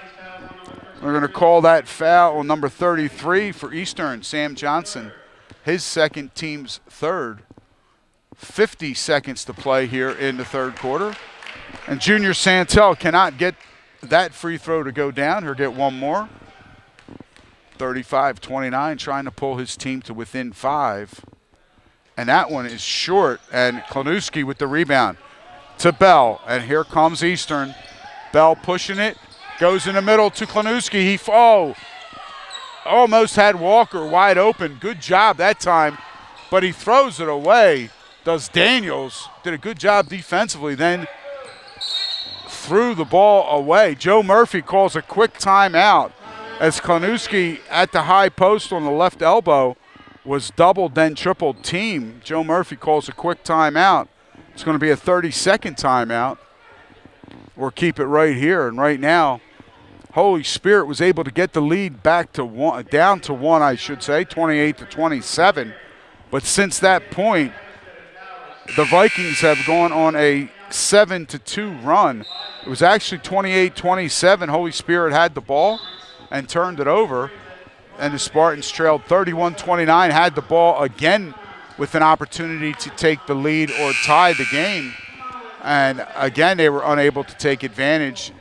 We're going to call that foul on number 33 for Eastern, Sam Johnson, his second, team's third. 50 seconds to play here in the third quarter. And Junior Santel cannot get that free throw to go down. He'll get one more. 35-29, trying to pull his team to within 5. And that one is short, and Klanuski with the rebound to Bell. And here comes Eastern. Bell pushing it, goes in the middle to Klanuski. He almost had Walker wide open. Good job that time, but he throws it away. Does Daniels. Did a good job defensively, then threw the ball away. Joe Murphy calls a quick timeout as Klanuski at the high post on the left elbow was doubled, then tripled team. Joe Murphy calls a quick timeout. It's going to be a 30-second timeout, or keep it right here. And right now, Holy Spirit was able to get the lead back to down to 1, 28-27. But since that point, the Vikings have gone on a 7-2 run. It was actually 28-27. Holy Spirit had the ball and turned it over, and the Spartans trailed 31-29, had the ball again with an opportunity to take the lead or tie the game. And again, they were unable to take advantage,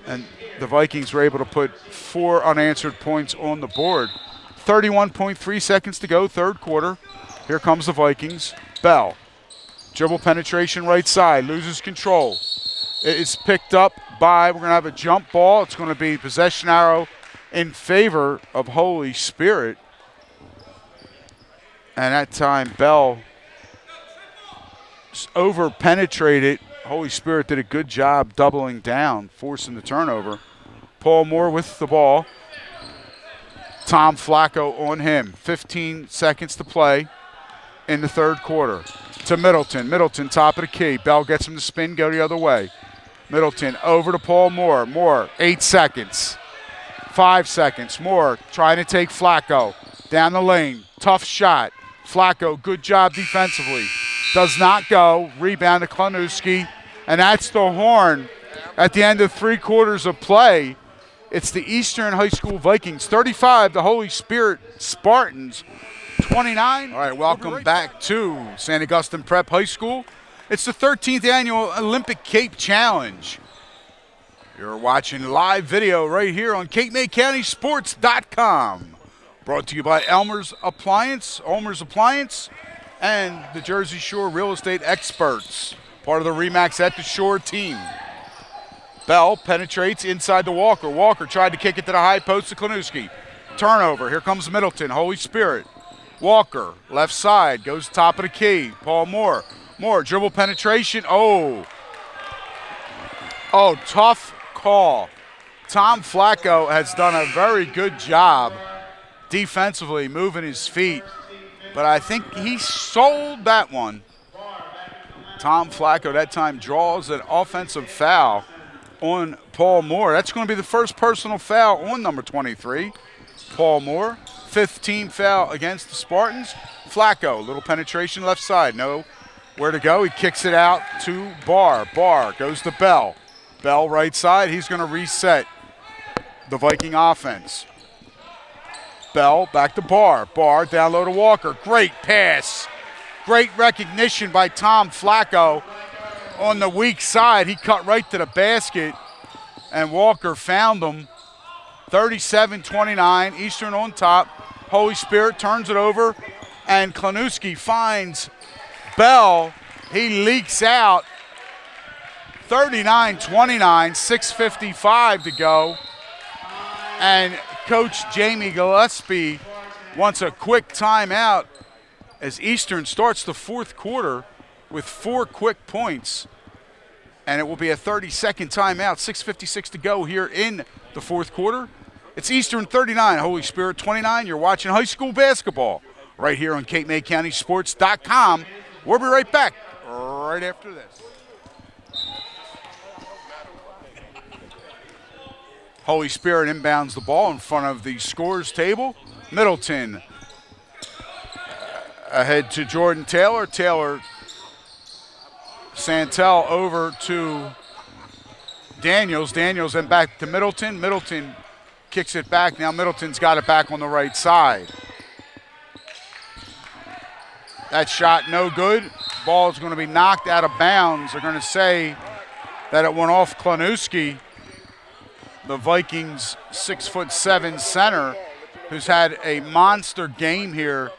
and the Vikings were able to put 4 unanswered points on the board. 31.3 seconds to go, third quarter. Here comes the Vikings. Bell. Dribble penetration right side, loses control. It is picked up by, we're going to have a jump ball. It's going to be possession arrow in favor of Holy Spirit. And that time, Bell over-penetrated. Holy Spirit did a good job doubling down, forcing the turnover. Paul Moore with the ball. Tom Flacco on him. 15 seconds to play in the third quarter. To Middleton. Middleton, top of the key. Bell gets him to spin, go the other way. Middleton over to Paul Moore. Moore, 8 seconds. 5 seconds. Moore trying to take Flacco down the lane. Tough shot. Flacco, good job defensively. Does not go. Rebound to Klanuski. And that's the horn at the end of 3 quarters of play. It's the Eastern High School Vikings 35, the Holy Spirit Spartans 29. All right, welcome back to St. Augustine Prep High School. It's the 13th annual Olympic Cape Challenge. You're watching live video right here on CapeMay-County-Sports.com. Brought to you by Elmer's Appliance, and the Jersey Shore Real Estate Experts, part of the RE/MAX at the Shore team. Bell penetrates inside to Walker. Walker tried to kick it to the high post to Klanuski. Turnover. Here comes Middleton. Holy Spirit. Walker, left side, goes top of the key. Paul Moore. Moore, dribble penetration. Oh, tough call. Tom Flacco has done a very good job defensively, moving his feet. But I think he sold that one. Tom Flacco that time draws an offensive foul on Paul Moore. That's going to be the first personal foul on number 23, Paul Moore. 5th team foul against the Spartans. Flacco, little penetration left side. No where to go. He kicks it out to Barr. Barr goes to Bell. Bell right side. He's going to reset the Viking offense. Bell back to Barr. Barr down low to Walker. Great pass. Great recognition by Tom Flacco on the weak side. He cut right to the basket, and Walker found him. 37-29, Eastern on top. Holy Spirit turns it over, and Klanuski finds Bell. He leaks out. 39-29, 6:55 to go. And Coach Jamie Gillespie wants a quick timeout as Eastern starts the fourth quarter with 4 quick points. And it will be a 30-second timeout, 6:56 to go here in the fourth quarter. It's Eastern 39, Holy Spirit 29. You're watching high school basketball right here on CapeMayCountySports.com. We'll be right back right after this. Holy Spirit inbounds the ball in front of the scores table. Middleton ahead to Jordan Taylor. Taylor, Santel over to Daniels. Daniels then back to Middleton. Middleton kicks it back. Now Middleton's got it back on the right side. That shot no good. Ball is going to be knocked out of bounds. They're going to say that it went off Klanuski, the Vikings 6'7" center, who's had a monster game here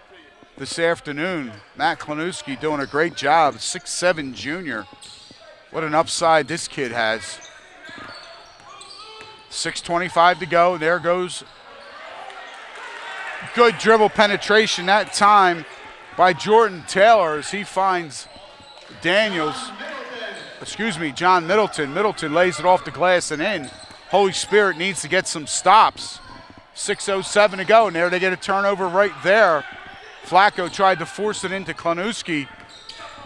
this afternoon. Matt Klanuski doing a great job, 6'7" junior. What an upside this kid has. 6:25 to go. There goes good dribble penetration that time by Jordan Taylor as he finds John Middleton. Middleton lays it off the glass and in. Holy Spirit needs to get some stops. 6:07 to go, and there they get a turnover right there. Flacco tried to force it into Klanuski,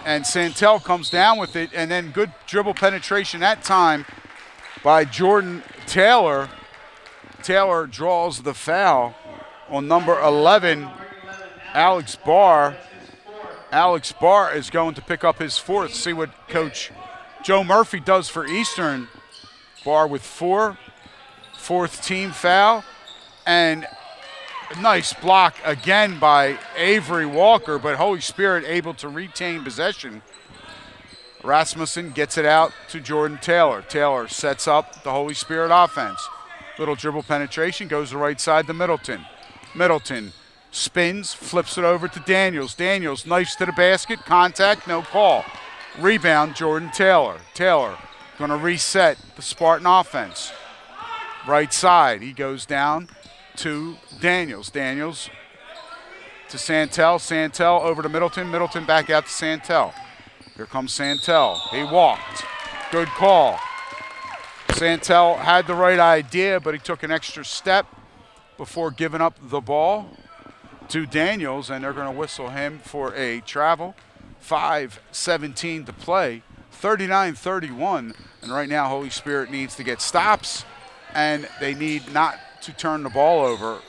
and Santel comes down with it, and then good dribble penetration that time by Jordan Taylor. Taylor draws the foul on number 11, Alex Barr. Alex Barr is going to pick up his fourth. See what Coach Joe Murphy does for Eastern. Barr with fourth team foul. And a nice block again by Avery Walker, but Holy Spirit able to retain possession. Rasmussen gets it out to Jordan Taylor. Taylor sets up the Holy Spirit offense. Little dribble penetration, goes the right side to Middleton. Middleton spins, flips it over to Daniels. Daniels knifes to the basket, contact, no call. Rebound, Jordan Taylor. Taylor going to reset the Spartan offense. Right side, he goes down to Daniels. Daniels to Santel. Santel over to Middleton. Middleton back out to Santel. Here comes Santel. He walked. Good call. Santel had the right idea, but he took an extra step before giving up the ball to Daniels, and they're going to whistle him for a travel. 5:17 to play, 39-31, and right now Holy Spirit needs to get stops, and they need not to turn the ball over.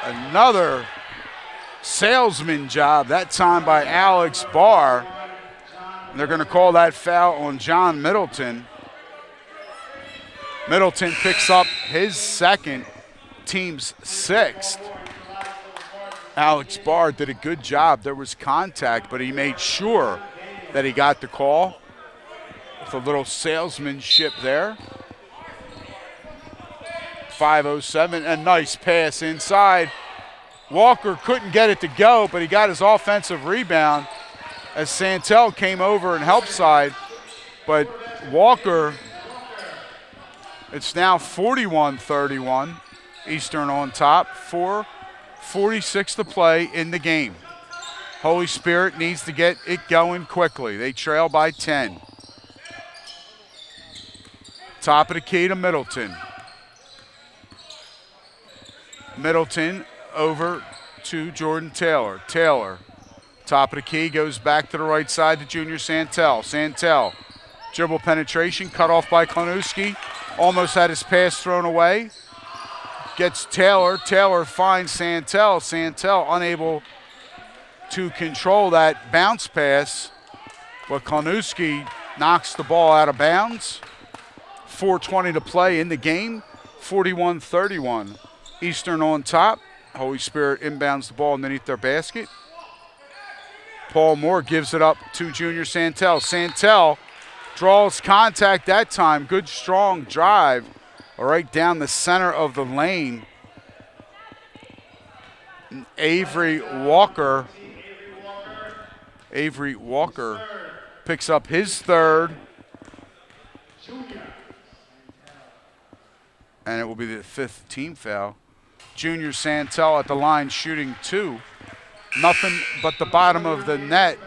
Another salesman job, that time by Alex Barr. And they're going to call that foul on John Middleton. Middleton picks up his second, team's sixth. Alex Barr did a good job. There was contact, but he made sure that he got the call with a little salesmanship there. 5:07, a nice pass inside. Walker couldn't get it to go, but he got his offensive rebound as Santel came over and helped side. But Walker, it's now 41-31. Eastern on top. 4:46 to play in the game. Holy Spirit needs to get it going quickly. They trail by 10. Top of the key to Middleton. Middleton over to Jordan Taylor. Taylor, top of the key, goes back to the right side to Junior Santel. Santel, dribble penetration, cut off by Klanuski. Almost had his pass thrown away. Gets Taylor. Taylor finds Santel. Santel unable to control that bounce pass, but Klanuski knocks the ball out of bounds. 4:20 to play in the game. 41-31. Eastern on top. Holy Spirit inbounds the ball underneath their basket. Paul Moore gives it up to Junior Santel. Santel draws contact that time. Good, strong drive right down the center of the lane. Avery Walker picks up his third. And it will be the fifth team foul. Junior Santel at the line shooting two. Nothing but the bottom of the net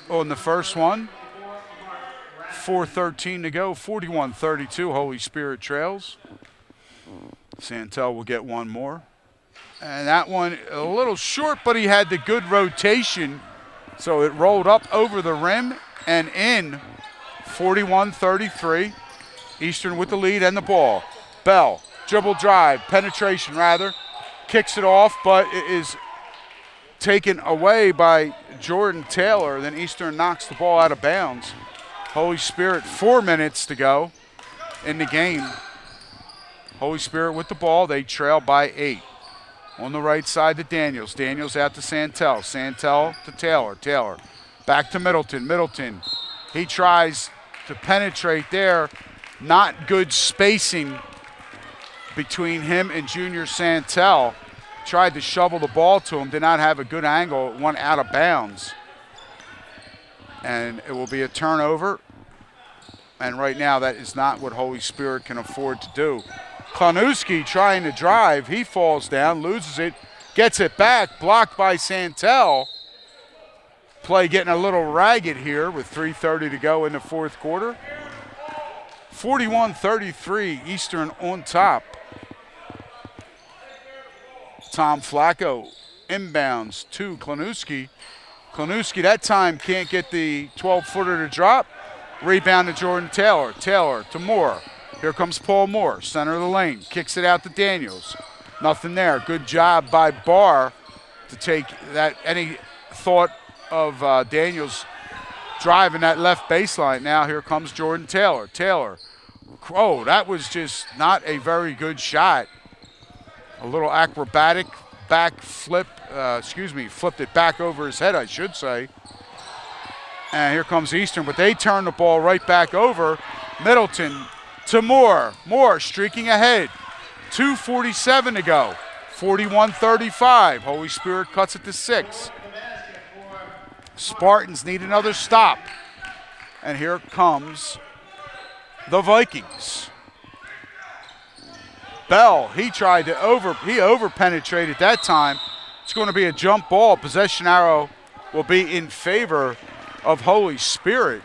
on the first one. 4:13 to go, 41-32, Holy Spirit trails. Santel will get one more. And that one a little short, but he had the good rotation, so it rolled up over the rim and in. 41-33, Eastern with the lead and the ball. Bell, dribble drive, penetration rather, kicks it off, but it is taken away by Jordan Taylor. Then Eastern knocks the ball out of bounds. Holy Spirit, 4 minutes to go in the game. Holy Spirit with the ball. They trail by 8. On the right side to Daniels. Daniels out to Santel. Santel to Taylor. Taylor back to Middleton. Middleton, he tries to penetrate there. Not good spacing between him and Junior Santel. Tried to shovel the ball to him. Did not have a good angle. It went out of bounds. And it will be a turnover. And right now, that is not what Holy Spirit can afford to do. Klonuski trying to drive. He falls down, loses it, gets it back, blocked by Santel. Play getting a little ragged here with 3:30 to go in the fourth quarter. 41-33, Eastern on top. Tom Flacco inbounds to Klonuski. Klonuski that time can't get the 12-footer to drop. Rebound to Jordan Taylor. Taylor to Moore. Here comes Paul Moore, center of the lane. Kicks it out to Daniels. Nothing there. Good job by Barr to take that any thought of Daniels driving that left baseline. Now here comes Jordan Taylor. Taylor. Oh, that was just not a very good shot. A little acrobatic back flip. Flipped it back over his head, I should say. And here comes Eastern, but they turn the ball right back over. Middleton to Moore. Moore streaking ahead. 2:47 to go. 41-35. Holy Spirit cuts it to 6. Spartans need another stop. And here comes the Vikings. Bell, he tried to over-penetrated that time. It's going to be a jump ball. Possession arrow will be in favor of Holy Spirit.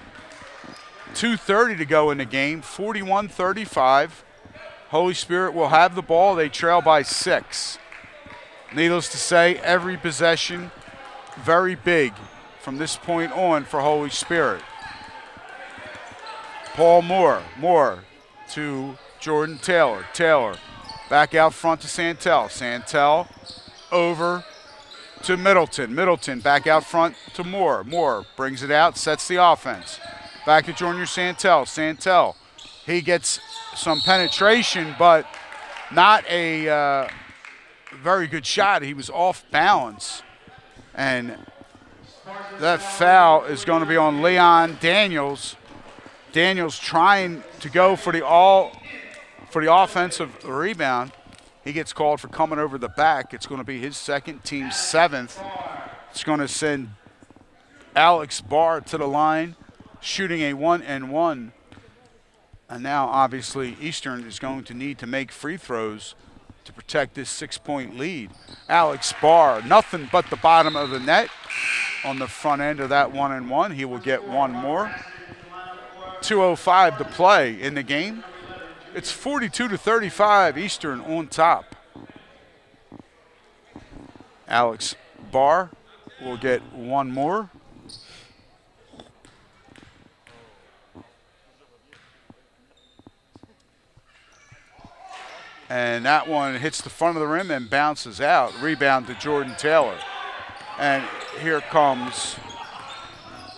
2:30 to go in the game, 41-35. Holy Spirit will have the ball. They trail by 6. Needless to say, every possession very big from this point on for Holy Spirit. Paul Moore. Moore to Jordan Taylor. Taylor back out front to Santel. Santel over to Middleton. Middleton back out front to Moore. Moore brings it out, sets the offense. Back to Junior Santel. Santel, he gets some penetration, but not a very good shot. He was off balance. And that foul is going to be on Leon Daniels. Daniels trying to go for the offensive rebound. He gets called for coming over the back. It's going to be his second, team 7th. It's going to send Alex Barr to the line, shooting a 1-and-1. And now, obviously, Eastern is going to need to make free throws to protect this 6-point lead. Alex Barr, nothing but the bottom of the net on the front end of that 1-and-1. He will get one more. 2:05 to play in the game. It's 42-35, Eastern on top. Alex Barr will get one more. And that one hits the front of the rim and bounces out. Rebound to Jordan Taylor. And here comes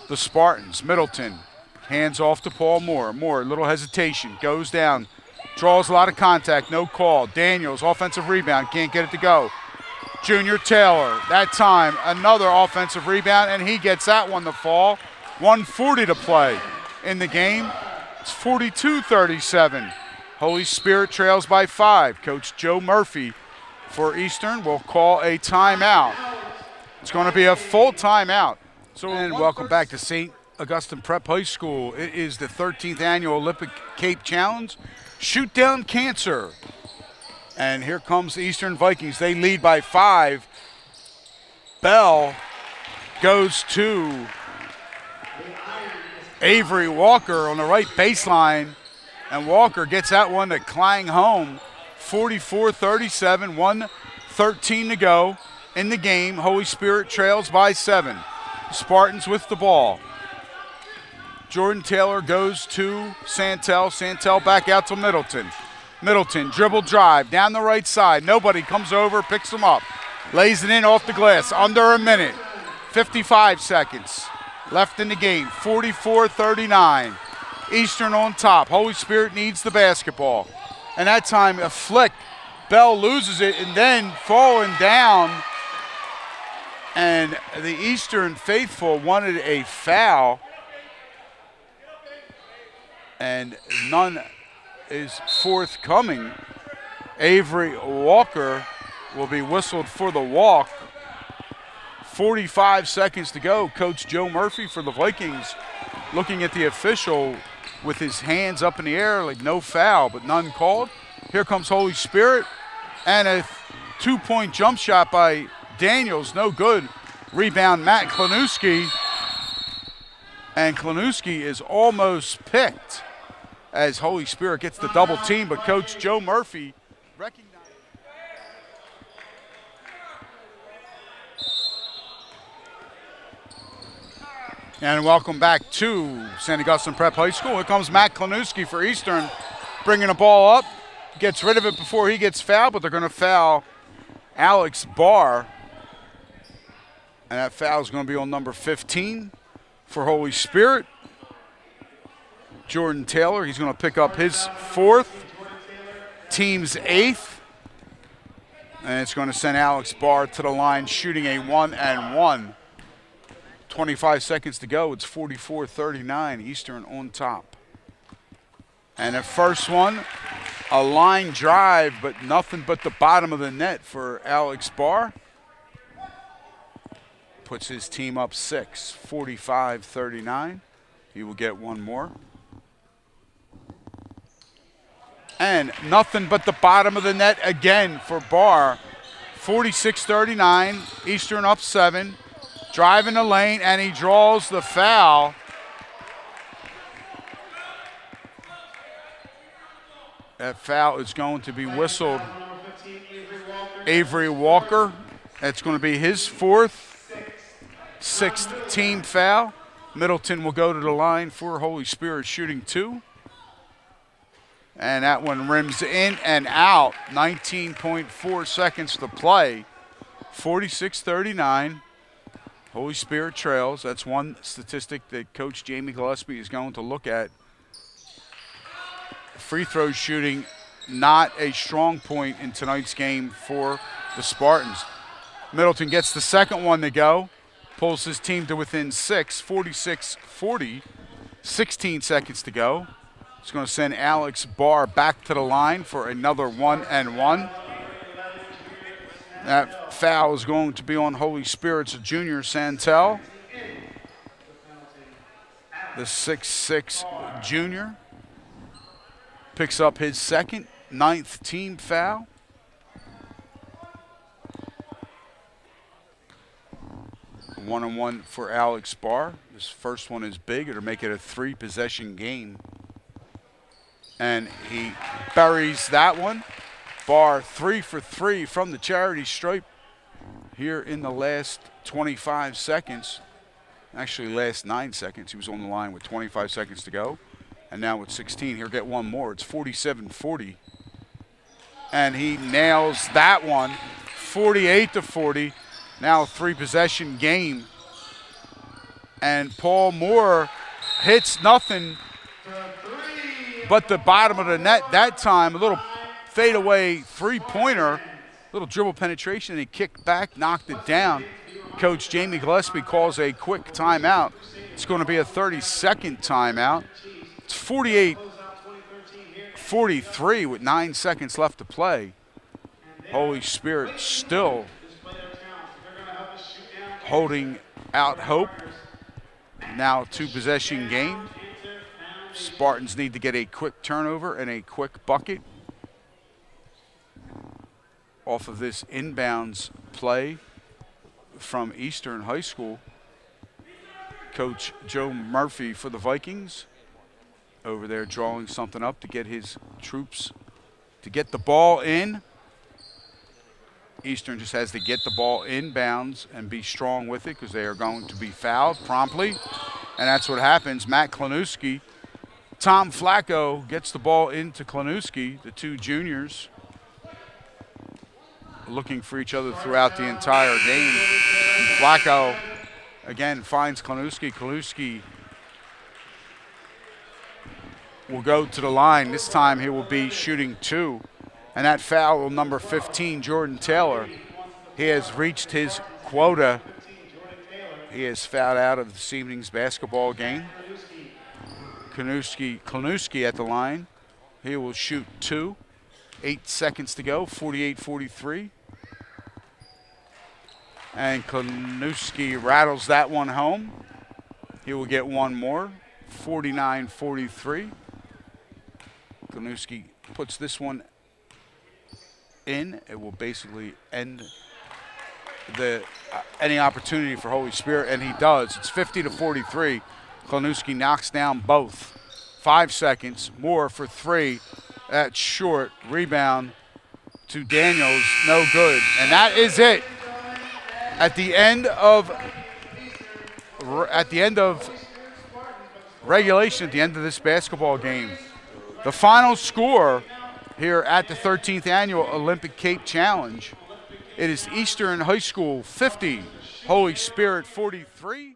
the Spartans. Middleton, hands off to Paul Moore. Moore, little hesitation, goes down. Draws a lot of contact, no call. Daniels, offensive rebound, can't get it to go. Junior Taylor, that time, another offensive rebound, and he gets that one to fall. 1:40 to play in the game. It's 42-37. Holy Spirit trails by 5. Coach Joe Murphy for Eastern will call a timeout. It's going to be a full timeout. And welcome back to St. Augustine Prep High School. It is the 13th annual Olympic Cape Challenge. Shoot down cancer. And here comes the Eastern Vikings. They lead by 5. Bell goes to Avery Walker on the right baseline, and Walker gets that one to clang home. 44-37, 1:13 to go in the game. Holy Spirit trails by 7. Spartans with the ball. Jordan Taylor goes to Santel. Santel back out to Middleton. Middleton, dribble drive down the right side. Nobody comes over, picks him up. Lays it in off the glass. Under a minute. 55 seconds left in the game. 44-39. Eastern on top. Holy Spirit needs the basketball. And that time a flick. Bell loses it and then falling down. And the Eastern faithful wanted a foul. And none is forthcoming. Avery Walker will be whistled for the walk. 45 seconds to go. Coach Joe Murphy for the Vikings looking at the official with his hands up in the air like no foul, but none called. Here comes Holy Spirit, and a 2-point jump shot by Daniels, no good. Rebound Matt Klanuski, and Klanuski is almost picked as Holy Spirit gets the double team, but Coach Joe Murphy recognized. And welcome back to St. Augustine Prep High School. Here comes Matt Klanuski for Eastern, bringing the ball up. Gets rid of it before he gets fouled, but they're going to foul Alex Barr. And that foul is going to be on number 15 for Holy Spirit. Jordan Taylor, he's going to pick up his 4th, team's 8th. And it's going to send Alex Barr to the line shooting a 1-and-1. 25 seconds to go. It's 44-39. Eastern on top. And the first one, a line drive, but nothing but the bottom of the net for Alex Barr. Puts his team up 6, 45-39. He will get one more. And nothing but the bottom of the net again for Barr. 46-39. Eastern up 7. Driving the lane, and he draws the foul. That foul is going to be whistled. Avery Walker. That's going to be his 4th, 6th team foul. Middleton will go to the line for Holy Spirit shooting 2. And that one rims in and out. 19.4 seconds to play. 46-39. Holy Spirit trails. That's one statistic that Coach Jamie Gillespie is going to look at. Free throw shooting not a strong point in tonight's game for the Spartans. Middleton gets the second one to go. Pulls his team to within 6, 46-40. 16 seconds to go. It's going to send Alex Barr back to the line for another 1-and-1. That foul is going to be on Holy Spirit's junior Santel, the 6'6" junior. Picks up his 2nd, 9th team foul. One-on-one for Alex Barr. This first one is big. It'll make it a 3-possession game. And he buries that one. Barr 3 for 3 from the charity stripe here in the last 25 seconds. Actually, last 9 seconds. He was on the line with 25 seconds to go. And now with 16, he'll get one more. It's 47-40. And he nails that one, 48-40. Now a 3-possession game. And Paul Moore hits nothing but the bottom of the net that time. A little fadeaway 3-pointer, little dribble penetration, and he kicked back, knocked it down. Coach Jamie Gillespie calls a quick timeout. It's going to be a 30-second timeout. It's 48-43 with 9 seconds left to play. Holy Spirit still holding out hope. Now a 2-possession game. Spartans need to get a quick turnover and a quick bucket off of this inbounds play from Eastern High School. Coach Joe Murphy for the Vikings over there drawing something up to get his troops to get the ball in. Eastern just has to get the ball inbounds and be strong with it because they are going to be fouled promptly. And that's what happens. Matt Klanuski, Tom Flacco gets the ball into Klanuski, the two juniors looking for each other throughout the entire game. And Flacco, again, finds Klanuski. Klanuski will go to the line. This time he will be shooting 2. And that foul, number 15, Jordan Taylor, he has reached his quota. He is fouled out of this evening's basketball game. Klanuski at the line. He will shoot 2. 8 seconds to go, 48-43. And Klanuski rattles that one home. He will get one more, 49-43. Klanuski puts this one in. It will basically end any opportunity for Holy Spirit, and he does. It's 50-43. Klanuski knocks down both. 5 seconds, more for 3. That's short. Rebound to Daniels, no good. And that is it. At the end of regulation, at the end of this basketball game, the final score here at the 13th Annual Olympic Cape Challenge, it is Eastern High School 50, Holy Spirit 43.